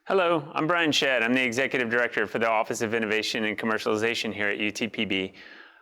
Hello, I'm Brian Shedd. I'm the Executive Director for the Office of Innovation and Commercialization here at UTPB.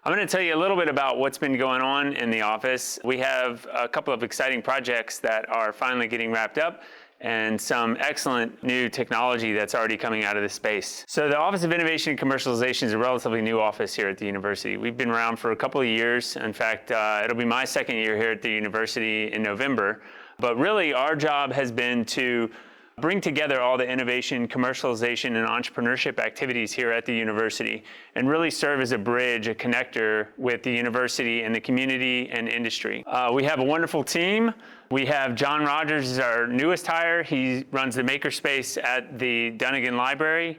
I'm going to tell you a little bit about what's been going on in the office. We have a couple of exciting projects that are finally getting wrapped up and some excellent new technology that's already coming out of the space. So the Office of Innovation and Commercialization is a relatively new office here at the university. We've been around for a couple of years. In fact, it'll be my second year here at the university in November. But really, our job has been to bring together all the innovation, commercialization, and entrepreneurship activities here at the university and really serve as a bridge, a connector with the university and the community and industry. We have a wonderful team. We have Jon Rogers is our newest hire. He runs the Makerspace at the Dunnigan Library.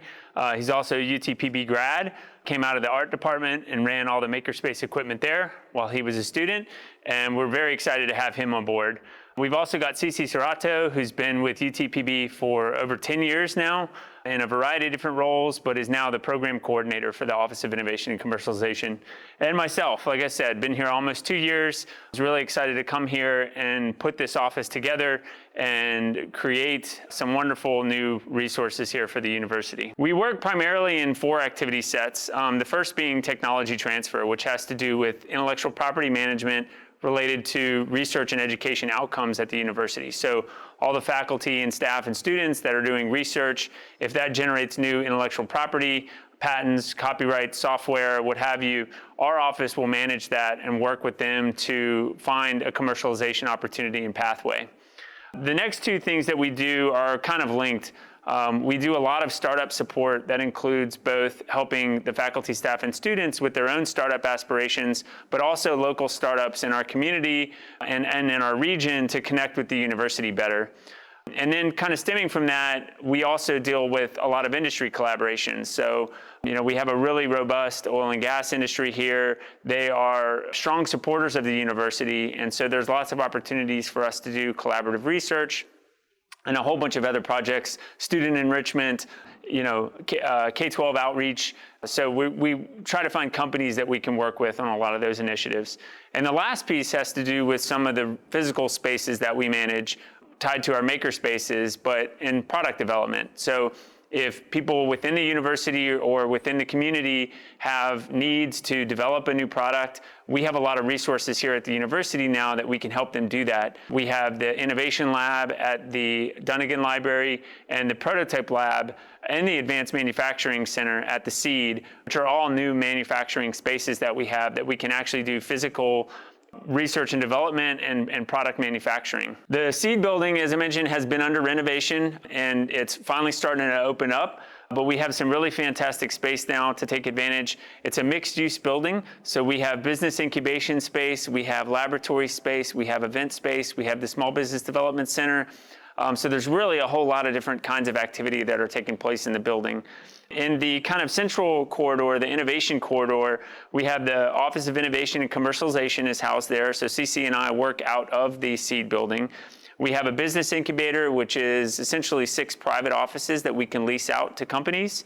He's also a UTPB grad, came out of the art department and ran all the Makerspace equipment there while he was a student, and we're very excited to have him on board. We've also got Cici Serrato, who's been with UTPB for over 10 years now in a variety of different roles, but is now the program coordinator for the Office of Innovation and Commercialization. And myself, like I said, been here almost 2 years. I was really excited to come here and put this office together and create some wonderful new resources here for the university. We work primarily in 4 activity sets. The first being technology transfer, which has to do with intellectual property management related to research and education outcomes at the university. So all the faculty and staff and students that are doing research, if that generates new intellectual property, patents, copyright, software, what have you, our office will manage that and work with them to find a commercialization opportunity and pathway. The next 2 things that we do are kind of linked. We do a lot of startup support that includes both helping the faculty, staff, and students with their own startup aspirations, but also local startups in our community and in our region to connect with the university better. And then kind of stemming from that, we also deal with a lot of industry collaborations. So, we have a really robust oil and gas industry here. They are strong supporters of the university, and so there's lots of opportunities for us to do collaborative research and a whole bunch of other projects, student enrichment, K-12 outreach. So we try to find companies that we can work with on a lot of those initiatives. And the last piece has to do with some of the physical spaces that we manage tied to our makerspaces, but in product development. So if people within the university or within the community have needs to develop a new product, we have a lot of resources here at the university now that we can help them do that. We have the Innovation Lab at the Dunnigan Library and the Prototype Lab and the Advanced Manufacturing Center at the SEED, which are all new manufacturing spaces that we have that we can actually do physical research and development and product manufacturing. The SEED building, as I mentioned, has been under renovation and it's finally starting to open up, but we have some really fantastic space now to take advantage. It's a mixed-use building, so we have business incubation space, we have laboratory space, we have event space, we have the Small Business Development Center. So there's really a whole lot of different kinds of activity that are taking place in the building. In the kind of central corridor, the innovation corridor, we have the Office of Innovation and Commercialization is housed there. So Cici and I work out of the SEED building. We have a business incubator, which is essentially 6 private offices that we can lease out to companies.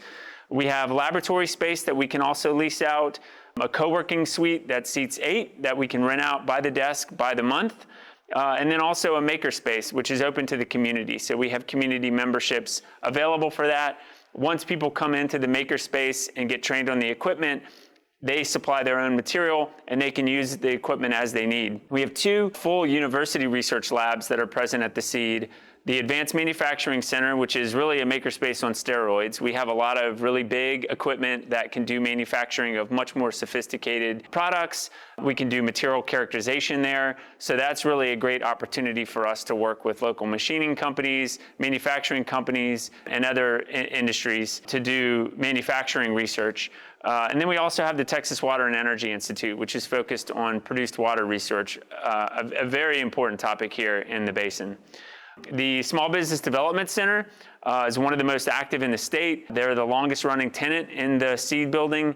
We have laboratory space that we can also lease out, a co-working suite that seats 8 that we can rent out by the desk by the month. And then also a makerspace, which is open to the community. So we have community memberships available for that. Once people come into the makerspace and get trained on the equipment, they supply their own material and they can use the equipment as they need. We have 2 full university research labs that are present at the SEED. The Advanced Manufacturing Center, which is really a makerspace on steroids. We have a lot of really big equipment that can do manufacturing of much more sophisticated products. We can do material characterization there. So that's really a great opportunity for us to work with local machining companies, manufacturing companies, and other industries to do manufacturing research. And then we also have the Texas Water and Energy Institute, which is focused on produced water research, a very important topic here in the basin. The Small Business Development Center is one of the most active in the state. They're the longest running tenant in the SEED building.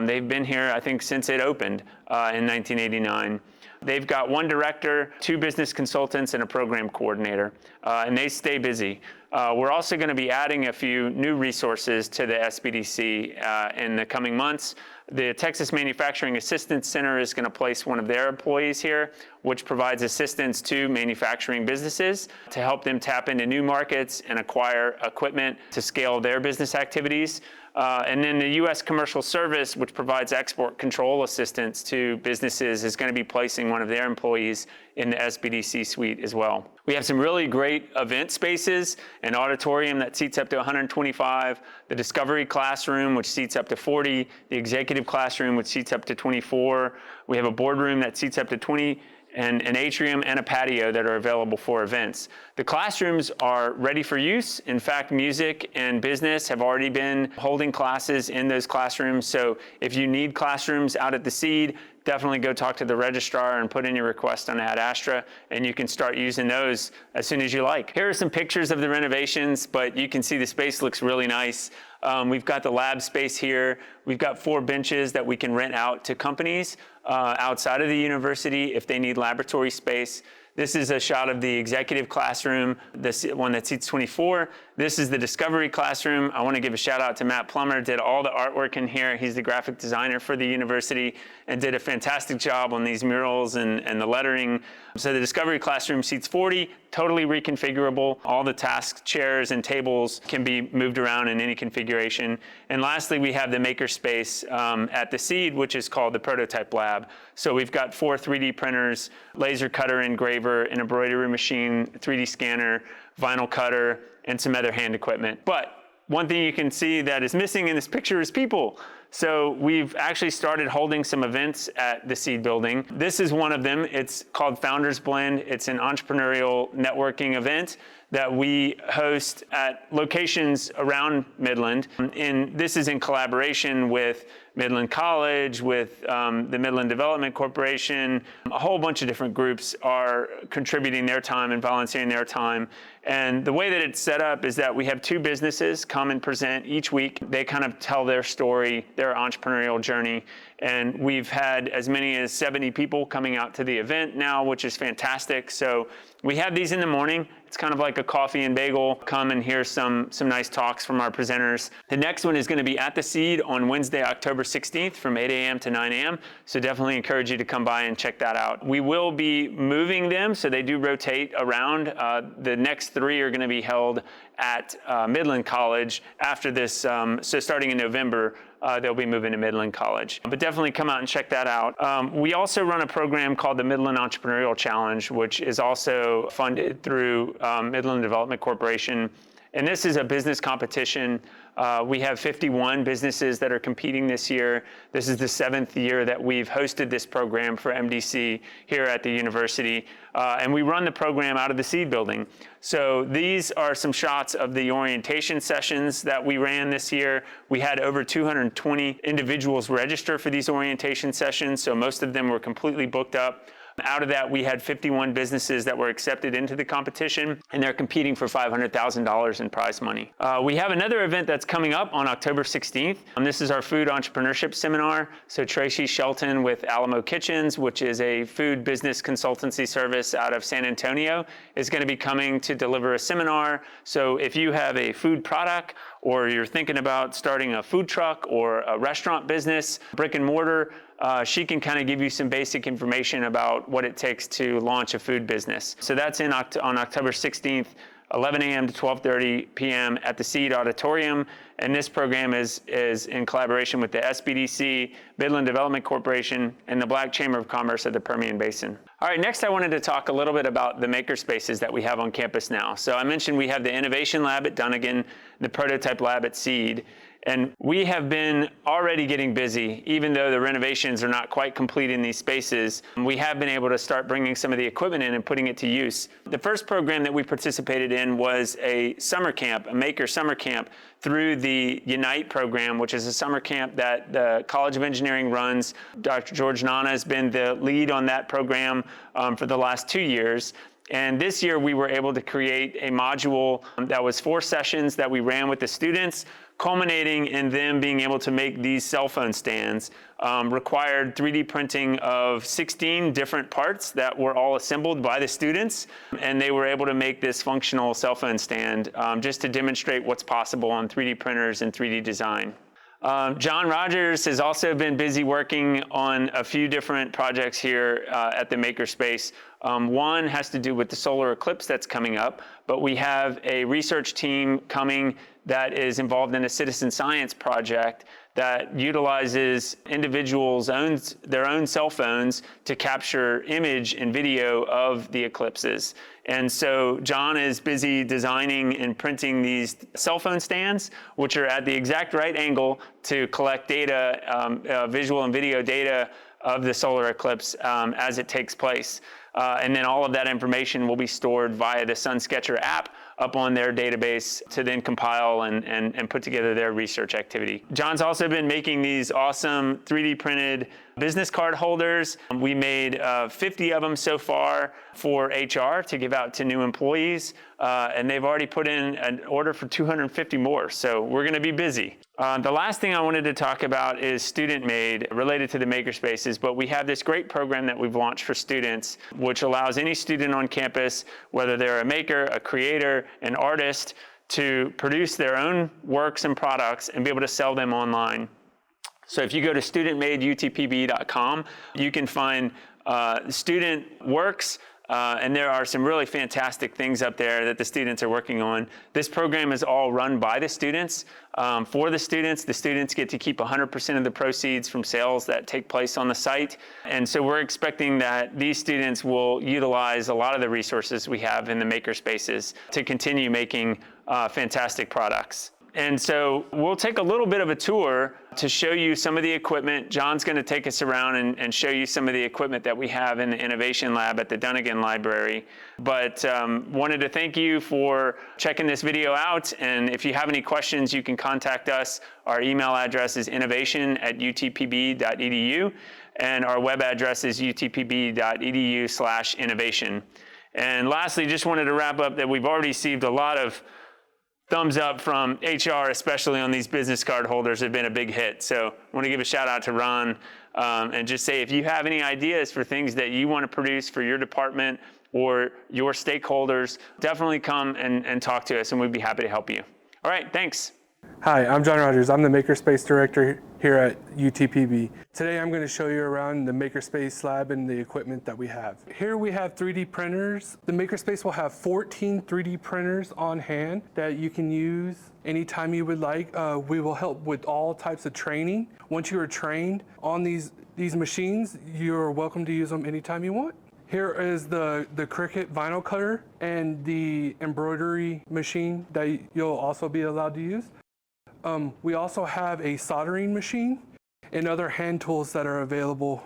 They've been here, I think, since it opened in 1989. They've got 1 director, 2 business consultants, and a program coordinator, and they stay busy. We're also going to be adding a few new resources to the SBDC in the coming months. The Texas Manufacturing Assistance Center is going to place one of their employees here, which provides assistance to manufacturing businesses to help them tap into new markets and acquire equipment to scale their business activities. And then the U.S. Commercial Service, which provides export control assistance to businesses, is going to be placing one of their employees in the SBDC suite as well. We have some really great event spaces, an auditorium that seats up to 125, the Discovery Classroom, which seats up to 40, the Executive Classroom, which seats up to 24. We have a boardroom that seats up to 20, and an atrium and a patio that are available for events. The classrooms are ready for use. In fact, music and business have already been holding classes in those classrooms. So if you need classrooms out at the Seed, definitely go talk to the registrar and put in your request on Ad Astra, and you can start using those as soon as you like. Here are some pictures of the renovations, but you can see the space looks really nice. We've got the lab space here. We've got 4 benches that we can rent out to companies outside of the university if they need laboratory space. This is a shot of the Executive Classroom, this one that seats 24. This is the Discovery Classroom. I want to give a shout out to Matt Plummer, did all the artwork in here. He's the graphic designer for the university and did a fantastic job on these murals and the lettering. So the Discovery Classroom seats 40, totally reconfigurable. All the task chairs and tables can be moved around in any configuration. And lastly, we have the Makerspace at the Seed, which is called the Prototype Lab. So we've got 4 3D printers, laser cutter engraver, an embroidery machine, 3D scanner, vinyl cutter, and some other hand equipment. But one thing you can see that is missing in this picture is people. So we've actually started holding some events at the Seed building. This is one of them. It's called Founders Blend. It's an entrepreneurial networking event that we host at locations around Midland. And this is in collaboration with Midland College, with the Midland Development Corporation. A whole bunch of different groups are contributing their time and volunteering their time. And the way that it's set up is that we have 2 businesses come and present each week. They kind of tell their story, their entrepreneurial journey. And we've had as many as 70 people coming out to the event now, which is fantastic. So we have these in the morning. It's kind of like a coffee and bagel. Come and hear some nice talks from our presenters. The next one is going to be at the Seed on Wednesday, October 16th from 8 a.m. to 9 a.m. So definitely encourage you to come by and check that out. We will be moving them, so they do rotate around. The next 3 are going to be held at Midland College after this. So starting in November, they'll be moving to Midland College. But definitely come out and check that out. We also run a program called the Midland Entrepreneurial Challenge, which is also funded through Midland Development Corporation. And this is a business competition. We have 51 businesses that are competing this year. This is the 7th year that we've hosted this program for MDC here at the university. And we run the program out of the Seed building. So these are some shots of the orientation sessions that we ran this year. We had over 220 individuals register for these orientation sessions, so most of them were completely booked up. Out of that, we had 51 businesses that were accepted into the competition, and they're competing for $500,000 in prize money. We have another event that's coming up on October 16th. This is our food entrepreneurship seminar. So Tracy Shelton with Alamo Kitchens, which is a food business consultancy service out of San Antonio, is going to be coming to deliver a seminar. So if you have a food product, or you're thinking about starting a food truck or a restaurant business, brick and mortar, she can kind of give you some basic information about what it takes to launch a food business. So that's on October 16th, 11 a.m. to 12:30 p.m. at the Seed Auditorium. And this program is in collaboration with the SBDC, Midland Development Corporation, and the Black Chamber of Commerce of the Permian Basin. All right, next I wanted to talk a little bit about the makerspaces that we have on campus now. So I mentioned we have the Innovation Lab at Dunnigan, the Prototype Lab at Seed. And we have been already getting busy, even though the renovations are not quite complete in these spaces. We have been able to start bringing some of the equipment in and putting it to use. The first program that we participated in was a summer camp, a maker summer camp, through the Unite program, which is a summer camp that the College of Engineering runs. Dr. George Nana has been the lead on that program for the last 2 years. And this year we were able to create a module that was 4 sessions that we ran with the students, culminating in them being able to make these cell phone stands. Required 3D printing of 16 different parts that were all assembled by the students, and they were able to make this functional cell phone stand just to demonstrate what's possible on 3D printers and 3D design. Jon Rogers has also been busy working on a few different projects here at the Makerspace. One has to do with the solar eclipse that's coming up, but we have a research team coming that is involved in a citizen science project that utilizes individuals' their own cell phones to capture image and video of the eclipses. And so Jon is busy designing and printing these cell phone stands, which are at the exact right angle to collect data, visual and video data of the solar eclipse as it takes place. And then all of that information will be stored via the SunSketcher app up on their database to then compile and put together their research activity. Jon's also been making these awesome 3D printed business card holders. We made 50 of them so far for HR to give out to new employees, and they've already put in an order for 250 more, so we're gonna be busy. The last thing I wanted to talk about is student made, related to the Makerspaces, but we have this great program that we've launched for students, which allows any student on campus, whether they're a maker, a creator, an artist, to produce their own works and products and be able to sell them online. So if you go to studentmadeutpb.com, you can find student works, and there are some really fantastic things up there that the students are working on. This program is all run by the students. For the students get to keep 100% of the proceeds from sales that take place on the site. And so we're expecting that these students will utilize a lot of the resources we have in the Makerspaces to continue making fantastic products. And so we'll take a little bit of a tour to show you some of the equipment. Jon's going to take us around and show you some of the equipment that we have in the Innovation Lab at the Dunnigan Library. But wanted to thank you for checking this video out. And if you have any questions, you can contact us. Our email address is innovation@utpb.edu, and our web address is utpb.edu/innovation. And lastly, just wanted to wrap up that we've already received a lot of thumbs up from HR, especially on these business card holders, have been a big hit. So I want to give a shout out to Ron and just say, if you have any ideas for things that you want to produce for your department or your stakeholders, definitely come and talk to us, and we'd be happy to help you. All right, thanks. Hi, I'm Jon Rogers. I'm the Makerspace Director here at UTPB. Today I'm going to show you around the Makerspace Lab and the equipment that we have. Here we have 3D printers. The Makerspace will have 14 3D printers on hand that you can use anytime you would like. We will help with all types of training. Once you are trained on these machines, you're welcome to use them anytime you want. Here is the Cricut vinyl cutter and the embroidery machine that you'll also be allowed to use. We also have a soldering machine and other hand tools that are available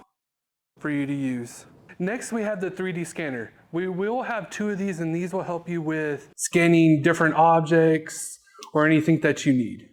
for you to use. Next, we have the 3D scanner. We will have 2 of these, and these will help you with scanning different objects or anything that you need.